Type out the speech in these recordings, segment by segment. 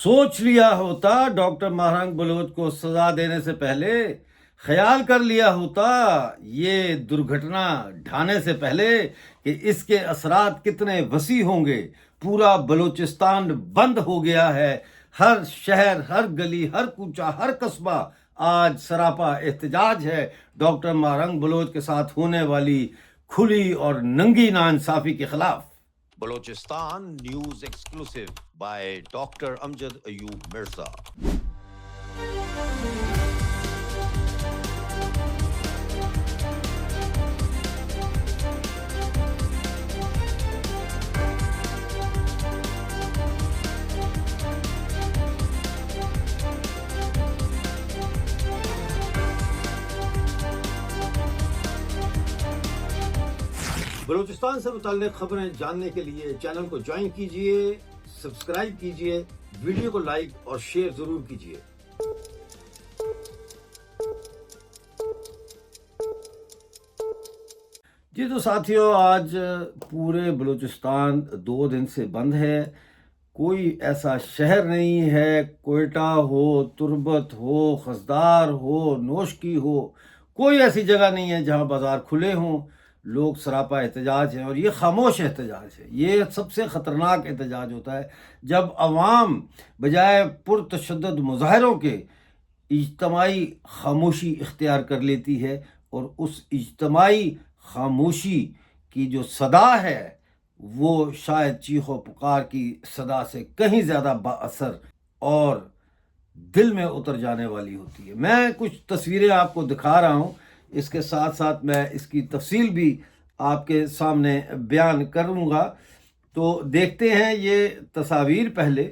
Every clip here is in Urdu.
سوچ لیا ہوتا ڈاکٹر مہرنگ بلوچ کو سزا دینے سے پہلے، خیال کر لیا ہوتا یہ درگھٹنا ڈھانے سے پہلے کہ اس کے اثرات کتنے وسیع ہوں گے۔ پورا بلوچستان بند ہو گیا ہے، ہر شہر، ہر گلی، ہر کوچہ، ہر قصبہ آج سراپا احتجاج ہے ڈاکٹر مہرنگ بلوچ کے ساتھ ہونے والی کھلی اور ننگی ناانصافی کے خلاف۔ Balochistan news exclusive by doctor Amjad Ayub Mirza. Balochistan سے متعلق خبریں جاننے کے لیے چینل کو جوائن کیجئے، سبسکرائب کیجئے، ویڈیو کو لائک اور شیئر ضرور کیجئے۔ جی تو ساتھیوں، آج پورے بلوچستان 2 دن سے بند ہے۔ کوئی ایسا شہر نہیں ہے، کوئٹہ ہو، تربت ہو، خزدار ہو، نوشکی ہو، کوئی ایسی جگہ نہیں ہے جہاں بازار کھلے ہوں۔ لوگ سراپا احتجاج ہیں، اور یہ خاموش احتجاج ہے۔ یہ سب سے خطرناک احتجاج ہوتا ہے جب عوام بجائے پرتشدد مظاہروں کے اجتماعی خاموشی اختیار کر لیتی ہے، اور اس اجتماعی خاموشی کی جو صدا ہے وہ شاید چیخ و پکار کی صدا سے کہیں زیادہ با اثر اور دل میں اتر جانے والی ہوتی ہے۔ میں کچھ تصویریں آپ کو دکھا رہا ہوں، اس کے ساتھ ساتھ میں اس کی تفصیل بھی آپ کے سامنے بیان کروں گا۔ تو دیکھتے ہیں یہ تصاویر پہلے۔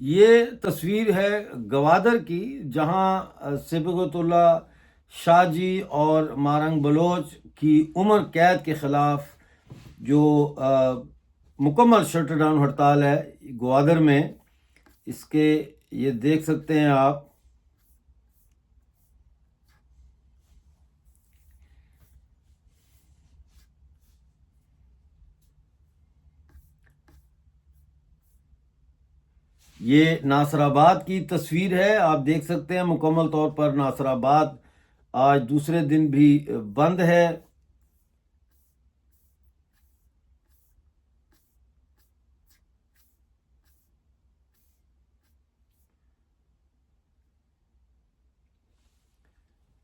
یہ تصویر ہے گوادر کی، جہاں صبغت اللہ شاہ جی اور مہرنگ بلوچ کی عمر قید کے خلاف جو مکمل شٹ ڈاؤن ہڑتال ہے گوادر میں، اس کے یہ دیکھ سکتے ہیں آپ۔ یہ ناصر آباد کی تصویر ہے، آپ دیکھ سکتے ہیں مکمل طور پر ناصر آباد آج دوسرے دن بھی بند ہے۔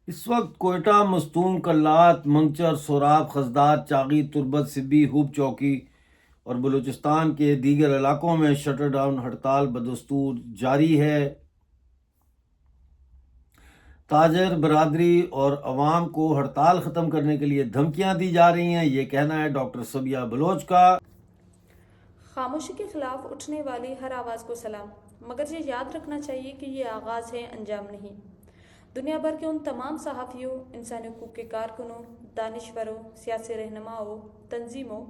اس وقت کوئٹہ، مستونگ، کلات، منگچر، سوراب، خزدار، چاغی، تربت، سبی، ہوپ چوکی اور بلوچستان کے دیگر علاقوں میں شٹر ڈاؤن ہڑتال بدستور جاری ہے۔ تاجر برادری اور عوام کو ہڑتال ختم کرنے کے لیے دھمکیاں دی جا رہی ہیں، یہ کہنا ہے ڈاکٹر صبیہ بلوچ کا۔ خاموشی کے خلاف اٹھنے والی ہر آواز کو سلام، مگر یہ یاد رکھنا چاہیے کہ یہ آغاز ہے، انجام نہیں۔ دنیا بھر کے ان تمام صحافیوں، انسانی حقوق کے کارکنوں، دانشوروں، سیاسی رہنماؤں، تنظیموں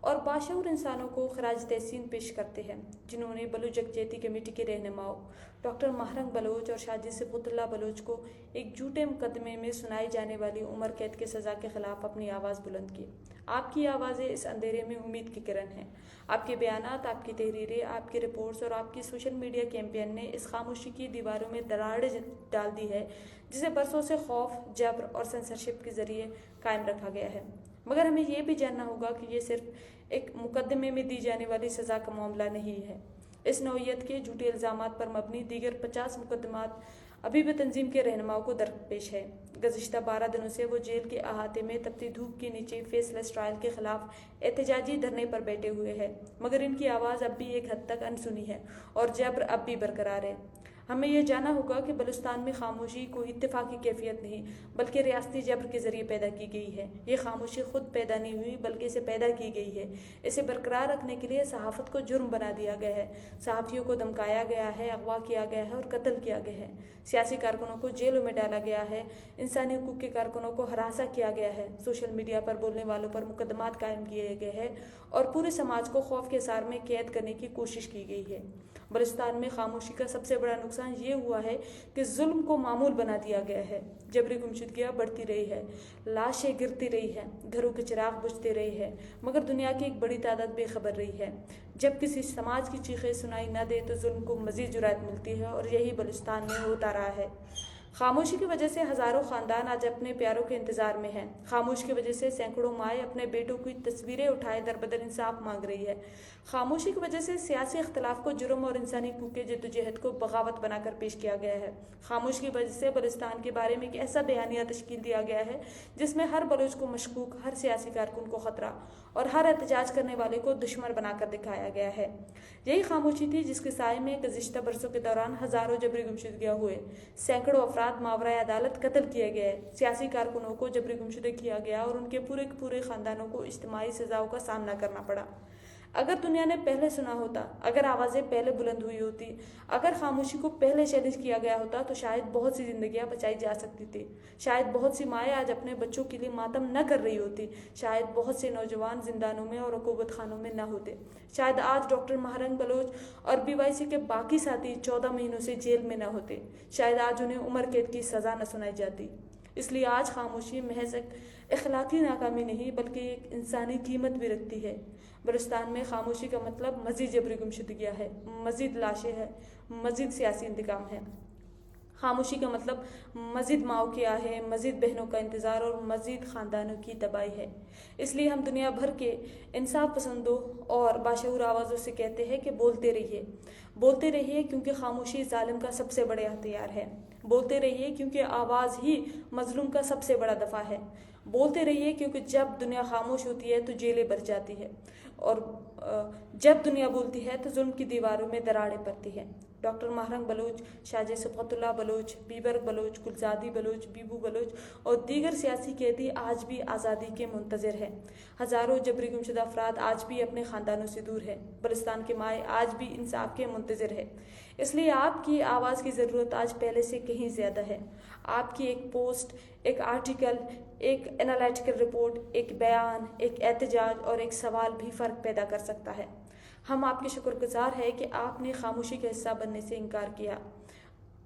اور باشعور انسانوں کو خراج تحسین پیش کرتے ہیں جنہوں نے بلوچ یکجہتی کمیٹی کے رہنماؤں ڈاکٹر مہرنگ بلوچ اور شاجی صبغت اللہ بلوچ کو ایک جھوٹے مقدمے میں سنائی جانے والی عمر قید کی سزا کے خلاف اپنی آواز بلند کی۔ آپ کی آوازیں اس اندھیرے میں امید کی کرن ہیں۔ آپ کے بیانات، آپ کی تحریریں، آپ کی رپورٹس اور آپ کی سوشل میڈیا کیمپین نے اس خاموشی کی دیواروں میں دراڑیں ڈال دی ہے جسے برسوں سے خوف، جبر اور سینسرشپ کے ذریعے قائم رکھا گیا ہے۔ مگر ہمیں یہ بھی جاننا ہوگا کہ یہ صرف ایک مقدمے میں دی جانے والی سزا کا معاملہ نہیں ہے۔ اس نوعیت کے جھوٹے الزامات پر مبنی دیگر 50 مقدمات ابھی بھی تنظیم کے رہنماؤں کو درپیش ہے۔ گزشتہ 12 دنوں سے وہ جیل کے احاطے میں تپتی دھوپ کے نیچے فیس لیس ٹرائل کے خلاف احتجاجی دھرنے پر بیٹھے ہوئے ہیں، مگر ان کی آواز اب بھی ایک حد تک انسنی ہے اور جبر اب بھی برقرار ہے۔ ہمیں یہ جاننا ہوگا کہ بلوچستان میں خاموشی کوئی اتفاقی کیفیت نہیں بلکہ ریاستی جبر کے ذریعے پیدا کی گئی ہے۔ یہ خاموشی خود پیدا نہیں ہوئی بلکہ اسے پیدا کی گئی ہے۔ اسے برقرار رکھنے کے لیے صحافت کو جرم بنا دیا گیا ہے، صحافیوں کو دھمکایا گیا ہے، اغوا کیا گیا ہے اور قتل کیا گیا ہے، سیاسی کارکنوں کو جیلوں میں ڈالا گیا ہے، انسانی حقوق کے کارکنوں کو ہراساں کیا گیا ہے، سوشل میڈیا پر بولنے والوں پر مقدمات قائم کیے گئے ہیں اور پورے سماج کو خوف کے اثار میں قید کرنے کی کوشش کی گئی ہے۔ بلوچستان میں خاموشی کا سب سے بڑا نقصان یہ ہوا ہے کہ ظلم کو معمول بنا دیا گیا ہے، جبری گمشدگیاں بڑھتی رہی ہے، لاشیں گرتی رہی ہے، گھروں کے چراغ بجھتے رہے ہیں، مگر دنیا کی ایک بڑی تعداد بے خبر رہی ہے۔ جب کسی سماج کی چیخیں سنائی نہ دے تو ظلم کو مزید جرأت ملتی ہے، اور یہی بلوچستان میں ہوتا رہا ہے۔ خاموشی کی وجہ سے ہزاروں خاندان آج اپنے پیاروں کے انتظار میں ہیں۔ خاموشی کی وجہ سے سینکڑوں مائیں اپنے بیٹوں کی تصویریں اٹھائے در بدر انصاف مانگ رہی ہے۔ خاموشی کی وجہ سے سیاسی اختلاف کو جرم اور انسانی حقوق کے جدوجہد کو بغاوت بنا کر پیش کیا گیا ہے۔ خاموشی کی وجہ سے بلوچستان کے بارے میں ایک ایسا بیانیہ تشکیل دیا گیا ہے جس میں ہر بلوچ کو مشکوک، ہر سیاسی کارکن کو خطرہ اور ہر احتجاج کرنے والے کو دشمن بنا کر دکھایا گیا ہے۔ یہی خاموشی تھی جس کے سائے میں گزشتہ برسوں کے دوران ہزاروں جبری گمشدگیاں ہوئے، سینکڑوں افراد ماورائے عدالت قتل کیے گئے، سیاسی کارکنوں کو جبری گمشدہ کیا گیا اور ان کے پورے خاندانوں کو اجتماعی سزاؤں کا سامنا کرنا پڑا۔ اگر دنیا نے پہلے سنا ہوتا، اگر آوازیں پہلے بلند ہوئی ہوتی، اگر خاموشی کو پہلے چیلنج کیا گیا ہوتا تو شاید بہت سی زندگیاں بچائی جا سکتی تھی، شاید بہت سی مائیں آج اپنے بچوں کے لیے ماتم نہ کر رہی ہوتی، شاید بہت سے نوجوان زندانوں میں اور عقوبت خانوں میں نہ ہوتے، شاید آج ڈاکٹر مہرنگ بلوچ اور BYC کے باقی ساتھی 14 مہینوں سے جیل میں نہ ہوتے، شاید آج انہیں عمر قید کی سزا نہ سنائی جاتی۔ اس لیے آج خاموشی محض ایک اخلاقی ناکامی نہیں بلکہ ایک انسانی قیمت بھی رکھتی ہے۔ بلوچستان میں خاموشی کا مطلب مزید جبری گمشدگیاں ہے، مزید لاشیں ہیں، مزید سیاسی انتقام ہے۔ خاموشی کا مطلب مزید ماؤں کی آہیں، مزید بہنوں کا انتظار اور مزید خاندانوں کی تباہی ہے۔ اس لیے ہم دنیا بھر کے انصاف پسندوں اور باشعور آوازوں سے کہتے ہیں کہ بولتے رہیے کیونکہ خاموشی ظالم کا سب سے بڑا ہتھیار ہے۔ بولتے رہیے کیونکہ آواز ہی مظلوم کا سب سے بڑا دفاع ہے۔ بولتے رہیے کیونکہ جب دنیا خاموش ہوتی ہے تو جیلیں بھر جاتی ہے، اور جب دنیا بولتی ہے تو ظلم کی دیواروں میں دراڑیں پڑتی ہیں۔ ڈاکٹر مہرنگ بلوچ، شاہجہ صبغت اللہ بلوچ، بیبرگ بلوچ، گلزادی بلوچ، بیبو بلوچ اور دیگر سیاسی قیدی آج بھی آزادی کے منتظر ہیں۔ ہزاروں جبری گمشدہ افراد آج بھی اپنے خاندانوں سے دور ہیں۔ بلوچستان کے مائیں آج بھی انصاف کے منتظر ہیں۔ اس لیے آپ کی آواز کی ضرورت آج پہلے سے کہیں زیادہ ہے۔ آپ کی ایک پوسٹ، ایک آرٹیکل، ایک انالائٹیکل رپورٹ، ایک بیان، ایک احتجاج اور ایک سوال بھی فرق پیدا کر سکتا ہے۔ ہم آپ کے شکر گزار ہیں کہ آپ نے خاموشی کا حصہ بننے سے انکار کیا۔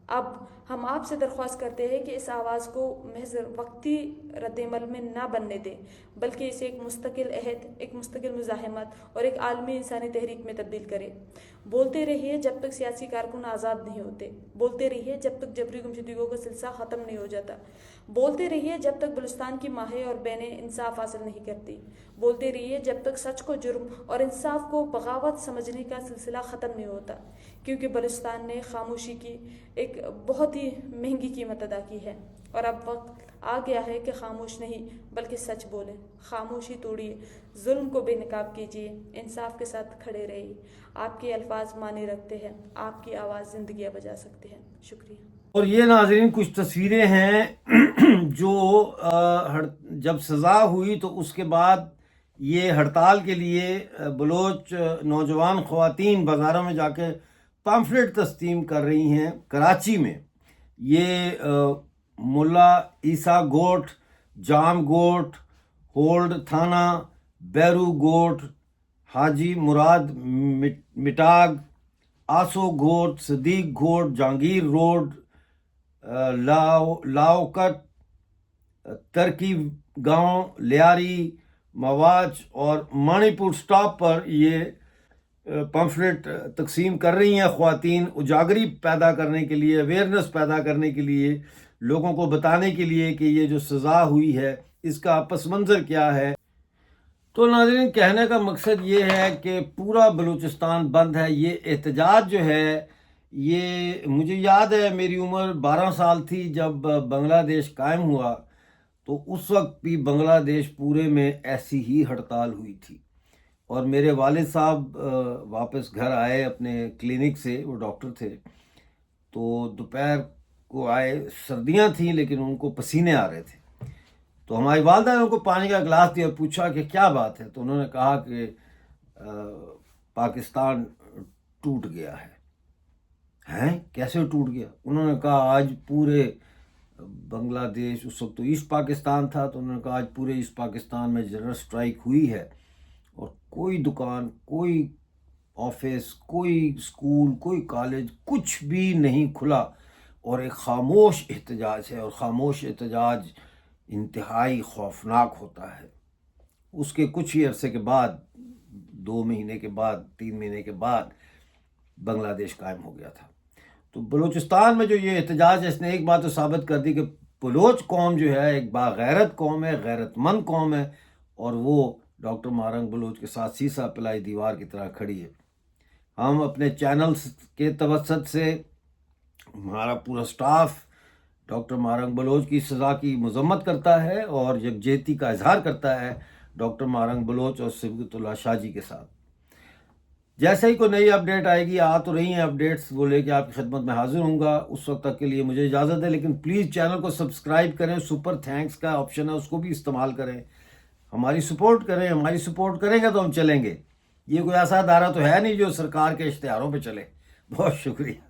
اب ہم آپ سے درخواست کرتے ہیں کہ اس آواز کو محض وقتی رد عمل میں نہ بننے دیں، بلکہ اسے ایک مستقل عہد، ایک مستقل مزاحمت اور ایک عالمی انسانی تحریک میں تبدیل کریں۔ بولتے رہیے جب تک سیاسی کارکن آزاد نہیں ہوتے، بولتے رہیے جب تک جبری گمشدگیوں کا سلسلہ ختم نہیں ہو جاتا، بولتے رہیے جب تک بلوچستان کی ماہیں اور بہنیں انصاف حاصل نہیں کرتی، بولتے رہیے جب تک سچ کو جرم اور انصاف کو بغاوت سمجھنے کا سلسلہ ختم نہیں ہوتا، کیونکہ بلوچستان نے خاموشی کی ایک بہت ہی مہنگی قیمت ادا کی ہے، اور اب وقت آ گیا ہے کہ خاموش نہیں بلکہ سچ بولیں، خاموشی توڑیے، ظلم کو بے نقاب کیجیے، انصاف کے ساتھ کھڑے رہیے۔ آپ کے الفاظ معنی رکھتے ہیں، آپ کی آواز زندگیاں بجا سکتے ہیں۔ شکریہ۔ اور یہ ناظرین کچھ تصویریں ہیں جو جب سزا ہوئی تو اس کے بعد یہ ہڑتال کے لیے بلوچ نوجوان خواتین بازاروں میں جا کے پمفلٹ تسلیم کر رہی ہیں۔ کراچی میں یہ ملا عیسیٰ گوٹ، جام گوٹ، ہولڈ تھانہ، بیرو گوٹ، حاجی مراد مٹاگ، آسو گھوٹ، صدیق گھوٹ، جہانگیر روڈ، لاؤکٹ، ترکی گاؤں، لیاری، مواچ اور مانی پور سٹاپ پر یہ پمفلٹ تقسیم کر رہی ہیں خواتین، اجاگری پیدا کرنے کے لیے، اویئرنیس پیدا کرنے کے لیے، لوگوں کو بتانے کے لیے کہ یہ جو سزا ہوئی ہے اس کا پس منظر کیا ہے۔ تو ناظرین کہنے کا مقصد یہ ہے کہ پورا بلوچستان بند ہے۔ یہ احتجاج جو ہے، یہ مجھے یاد ہے میری عمر 12 سال تھی جب بنگلہ دیش قائم ہوا، تو اس وقت بھی بنگلہ دیش پورے میں ایسی ہی ہڑتال ہوئی تھی، اور میرے والد صاحب واپس گھر آئے اپنے کلینک سے، وہ ڈاکٹر تھے، تو دوپہر کو آئے، سردیاں تھیں لیکن ان کو پسینے آ رہے تھے، تو ہماری والدہ نے ان کو پانی کا گلاس دیا اور پوچھا کہ کیا بات ہے، تو انہوں نے کہا کہ پاکستان ٹوٹ گیا ہے۔ ہیں کیسے ٹوٹ گیا؟ انہوں نے کہا آج پورے بنگلہ دیش، اس وقت تو ایسٹ پاکستان تھا، تو انہوں نے کہا آج پورے ایسٹ پاکستان میں جنرل سٹرائک ہوئی ہے، اور کوئی دکان، کوئی آفس، کوئی اسکول، کوئی کالج، کچھ بھی نہیں کھلا، اور ایک خاموش احتجاج ہے، اور خاموش احتجاج انتہائی خوفناک ہوتا ہے۔ اس کے کچھ ہی عرصے کے بعد، 2 مہینے کے بعد، 3 مہینے کے بعد بنگلہ دیش قائم ہو گیا تھا۔ تو بلوچستان میں جو یہ احتجاج ہے، اس نے ایک بات تو ثابت کر دی کہ بلوچ قوم جو ہے ایک باغیرت قوم ہے، غیرت مند قوم ہے، اور وہ ڈاکٹر مہارنگ بلوچ کے ساتھ سیسا پلائی دیوار کی طرح کھڑی ہے۔ ہم اپنے چینلز کے توسط سے، ہمارا پورا سٹاف ڈاکٹر مہارنگ بلوچ کی سزا کی مذمت کرتا ہے اور یکجہتی کا اظہار کرتا ہے ڈاکٹر مہارنگ بلوچ اور صبغت اللہ شاہ جی کے ساتھ۔ جیسے ہی کوئی نئی اپڈیٹ آئے گی، آ تو رہی ہیں اپڈیٹس، وہ لے کے آپ کی خدمت میں حاضر ہوں گا۔ اس وقت تک کے لیے مجھے اجازت ہے، لیکن پلیز چینل کو سبسکرائب کریں، سپر تھینکس کا آپشن ہے، اس کو بھی استعمال کریں، ہماری سپورٹ کریں۔ ہماری سپورٹ کریں گے تو ہم چلیں گے۔ یہ کوئی ایسا ادارہ تو ہے نہیں جو سرکار کے اشتہاروں پہ چلے۔ بہت شکریہ۔